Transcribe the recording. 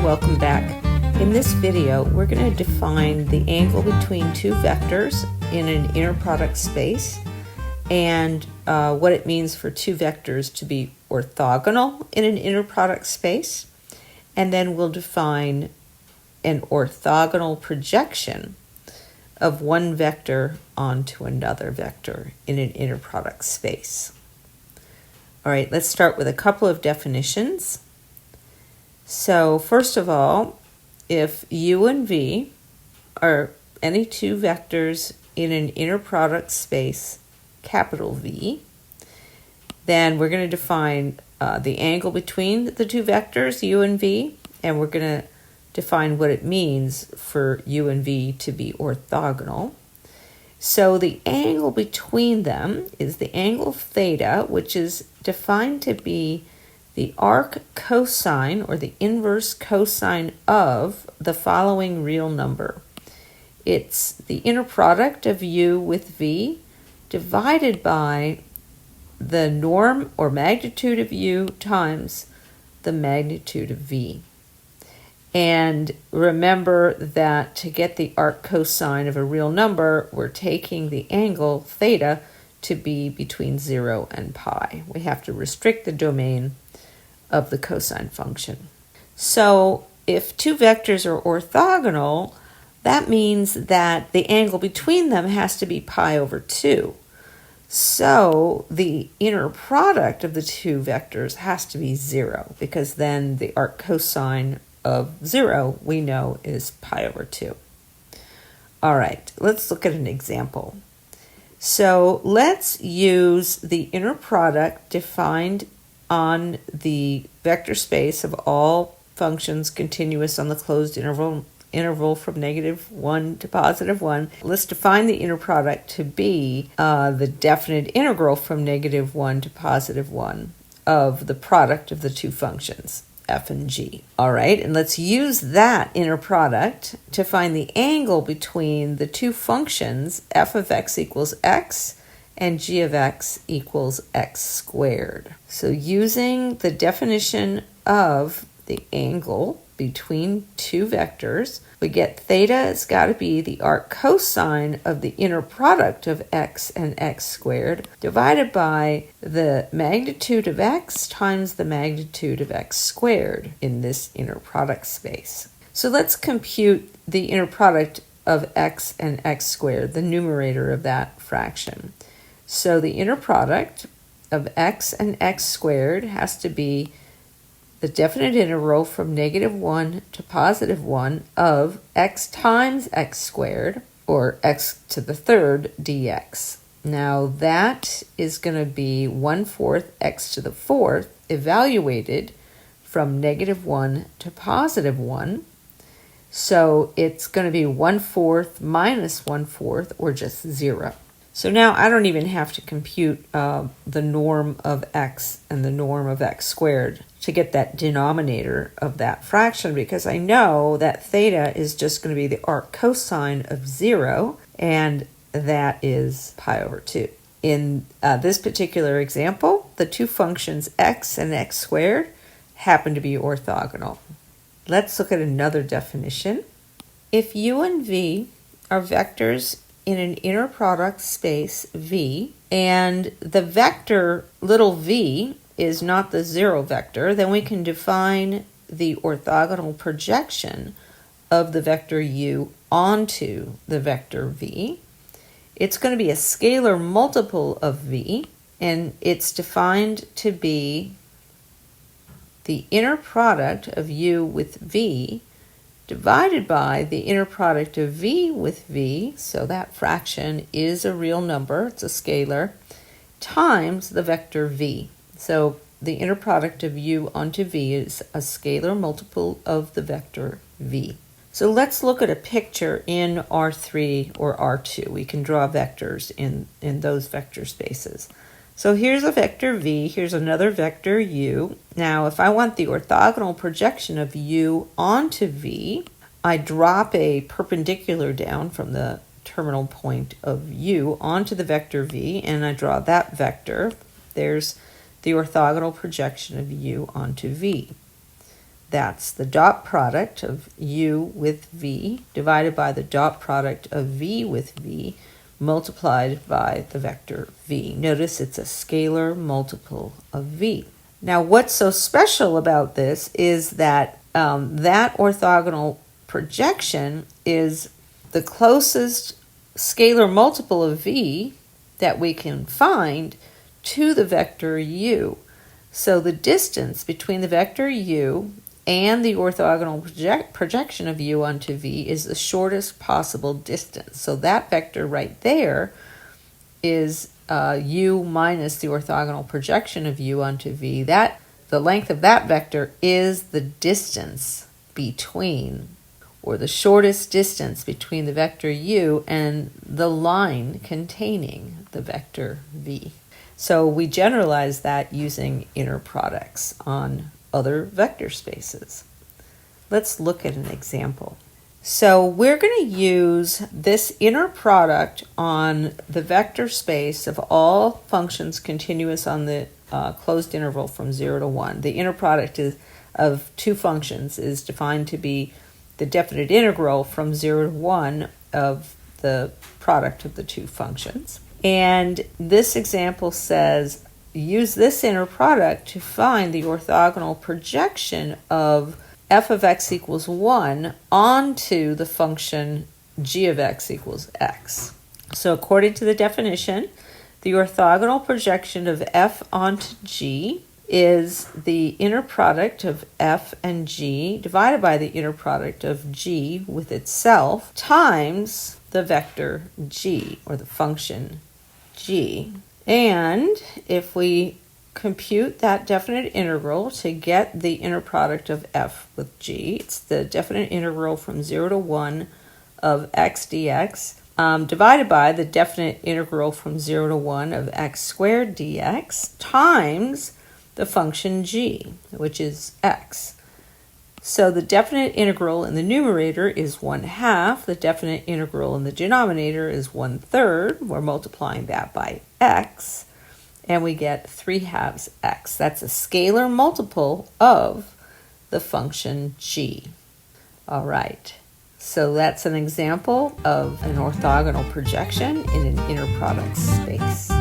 welcome back. In this video, we're going to define the angle between two vectors in an inner product space and what it means for two vectors to be orthogonal in an inner product space. And then we'll define an orthogonal projection of one vector onto another vector in an inner product space. All right, let's start with a couple of definitions. So first of all, if U and V are any two vectors in an inner product space, capital V, then we're going to define the angle between the two vectors, U and V, and we're going to define what it means for U and V to be orthogonal. So the angle between them is the angle theta, which is defined to be the arc cosine or the inverse cosine of the following real number. It's the inner product of U with V divided by the norm or magnitude of U times the magnitude of V. And remember that to get the arc cosine of a real number, we're taking the angle theta to be between 0 and pi. We have to restrict the domain of the cosine function. So if two vectors are orthogonal, that means that the angle between them has to be pi over 2. So the inner product of the two vectors has to be 0, because then the arc cosine of 0 we know is pi over 2. All right, let's look at an example. So let's use the inner product defined on the vector space of all functions continuous on the closed interval from -1 to +1. Let's define the inner product to be the definite integral from -1 to +1 of the product of the two functions, f and g. All right, and let's use that inner product to find the angle between the two functions f of x equals x and g of x equals x squared. So using the definition of the angle between two vectors, we get theta has got to be the arc cosine of the inner product of x and x squared divided by the magnitude of x times the magnitude of x squared in this inner product space. So let's compute the inner product of x and x squared, the numerator of that fraction. So the inner product of x and x squared has to be the definite integral from -1 to +1 of x times x squared, or x to the third dx. Now that is going to be 1/4 x to the fourth evaluated from -1 to +1. So it's going to be 1/4 minus 1/4, or just 0. So now I don't even have to compute the norm of x and the norm of x squared to get that denominator of that fraction, because I know that theta is just going to be the arc cosine of 0, and that is pi over 2. In this particular example, the two functions x and x squared happen to be orthogonal. Let's look at another definition. If u and v are vectors in an inner product space V, and the vector little v is not the 0 vector, then we can define the orthogonal projection of the vector u onto the vector v. It's going to be a scalar multiple of v, and it's defined to be the inner product of u with v divided by the inner product of v with v, so that fraction is a real number, it's a scalar, times the vector v. So the inner product of u onto v is a scalar multiple of the vector v. So let's look at a picture in R3 or R2. We can draw vectors in those vector spaces. So here's a vector v, here's another vector u. Now if I want the orthogonal projection of u onto v, I drop a perpendicular down from the terminal point of u onto the vector v, and I draw that vector. There's the orthogonal projection of u onto v. that's the dot product of u with v divided by the dot product of v with v multiplied by the vector v. Notice it's a scalar multiple of v. Now what's so special about this is that that orthogonal projection is the closest scalar multiple of v that we can find to the vector u. So the distance between the vector u and the orthogonal projection of u onto v is the shortest possible distance. So that vector right there is u minus the orthogonal projection of u onto v. The length of that vector is the distance between, or the shortest distance between the vector u and the line containing the vector v. So we generalize that using inner products on other vector spaces. Let's look at an example. So we're going to use this inner product on the vector space of all functions continuous on the closed interval from 0 to 1. The inner product of two functions is defined to be the definite integral from 0 to 1 of the product of the two functions. And this example says, use this inner product to find the orthogonal projection of f of x equals 1 onto the function g of x equals x. So according to the definition, the orthogonal projection of f onto g is the inner product of f and g divided by the inner product of g with itself times the vector g, or the function g. And if we compute that definite integral to get the inner product of f with g, it's the definite integral from 0 to 1 of x dx divided by the definite integral from 0 to 1 of x squared dx times the function g, which is x. So the definite integral in the numerator is 1/2. The definite integral in the denominator is 1/3. We're multiplying that by x, and we get 3/2 x. That's a scalar multiple of the function g. All right, so that's an example of an orthogonal projection in an inner product space.